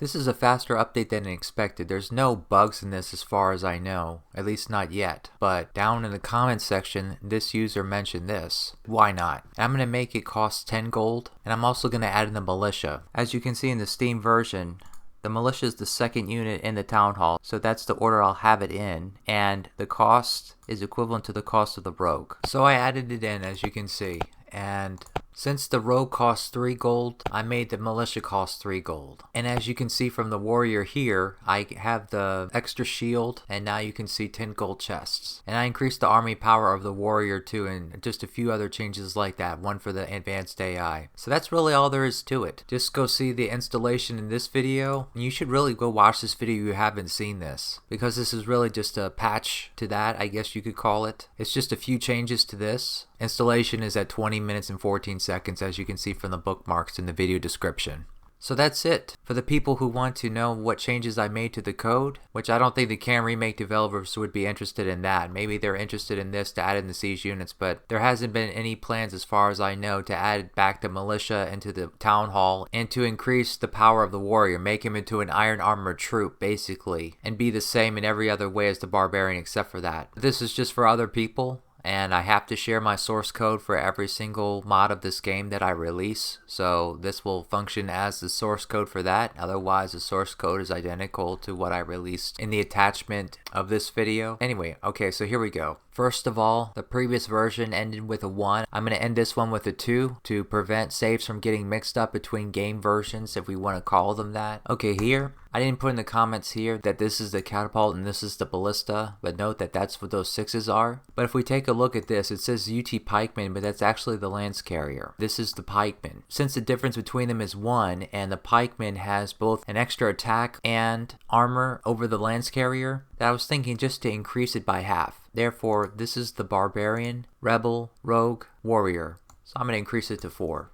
This is a faster update than expected. There's no bugs in this as far as I know, at least not yet. But down in the comments section, this user mentioned this. Why not? And I'm going to make it cost 10 gold, and I'm also going to add in the Militia. As you can see in the Steam version, the Militia is the second unit in the Town Hall, so that's the order I'll have it in, and the cost is equivalent to the cost of the Rogue. So I added it in, as you can see, and since the Rogue costs 3 gold, I made the Militia cost 3 gold. And as you can see from the Warrior here, I have the extra shield, and now you can see 10 gold chests. And I increased the army power of the Warrior too, and just a few other changes like that, one for the advanced AI. So that's really all there is to it. Just go see the installation in this video, and you should really go watch this video if you haven't seen this, because this is really just a patch to that, I guess you could call it. It's just a few changes to this. Installation is at 20 minutes and 14 seconds, as you can see from the bookmarks in the video description. So that's it. For the people who want to know what changes I made to the code, which I don't think the KaM Remake developers would be interested in that. Maybe they're interested in this to add in the siege units, but there hasn't been any plans as far as I know to add back the Militia into the Town Hall and to increase the power of the Warrior, make him into an iron armored troop basically, and be the same in every other way as the Barbarian except for that. This is just for other people. And I have to share my source code for every single mod of this game that I release, so this will function as the source code for that. Otherwise, the source code is identical to what I released in the attachment of this video. Anyway, okay, so here we go. First of all, the previous version ended with a 1. I'm going to end this one with a 2 to prevent saves from getting mixed up between game versions, if we want to call them that. Okay, here, I didn't put in the comments here that this is the catapult and this is the ballista, but note that that's what those 6s are. But if we take a look at this, it says UT pikeman, but that's actually the lance carrier. This is the pikeman. Since the difference between them is 1, and the pikeman has both an extra attack and armor over the lance carrier, that I was thinking just to increase it by half. Therefore, this is the Barbarian, Rebel, Rogue, Warrior. So I'm going to increase it to 4.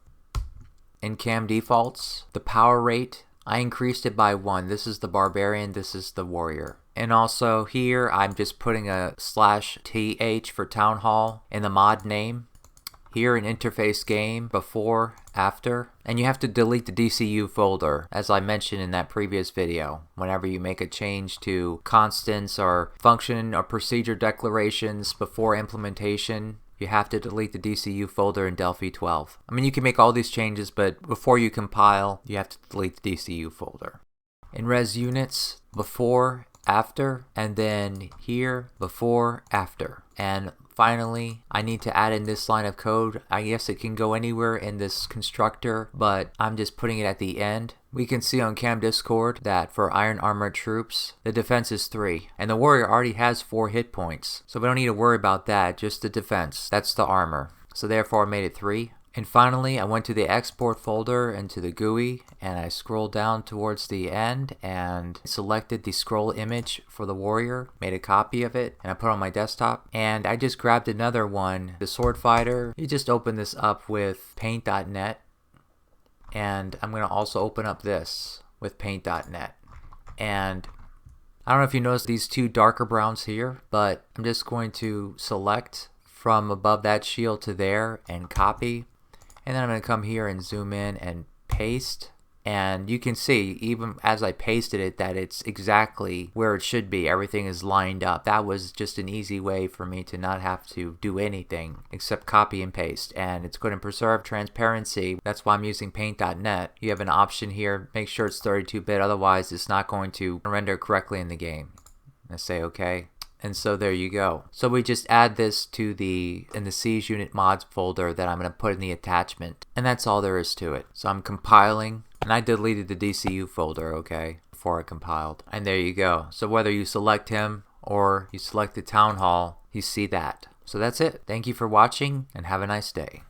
In KaM defaults, the power rate, I increased it by 1. This is the Barbarian, this is the Warrior. And also here, I'm just putting a /th for Town Hall in the mod name. Here in interface game, before, after, and you have to delete the DCU folder, as I mentioned in that previous video. Whenever you make a change to constants or function or procedure declarations before implementation, you have to delete the DCU folder in Delphi 12. I mean, you can make all these changes, but before you compile, you have to delete the DCU folder. In res units, before, after, and then here, before, after. And finally, I need to add in this line of code. I guess it can go anywhere in this constructor, but I'm just putting it at the end. We can see on KaM Discord that for iron armored troops, the defense is 3. And the warrior already has 4 hit points. So we don't need to worry about that, just the defense. That's the armor. So therefore I made it 3. And finally, I went to the export folder and to the GUI, and I scrolled down towards the end and selected the scroll image for the warrior, made a copy of it, and I put it on my desktop. And I just grabbed another one, the sword fighter. You just open this up with paint.net, and I'm going to also open up this with paint.net. And I don't know if you notice these 2 darker browns here, but I'm just going to select from above that shield to there and copy. And then I'm going to come here and zoom in and paste. And you can see, even as I pasted it, that it's exactly where it should be. Everything is lined up. That was just an easy way for me to not have to do anything except copy and paste. And it's going to preserve transparency. That's why I'm using paint.net. You have an option here. Make sure it's 32-bit. Otherwise, it's not going to render correctly in the game. I say OK. And so there you go. So we just add this to in the siege unit mods folder that I'm going to put in the attachment. And that's all there is to it. So I'm compiling, and I deleted the DCU folder, okay, before I compiled. And there you go. So whether you select him or you select the Town Hall, you see that. So that's it. Thank you for watching, and have a nice day.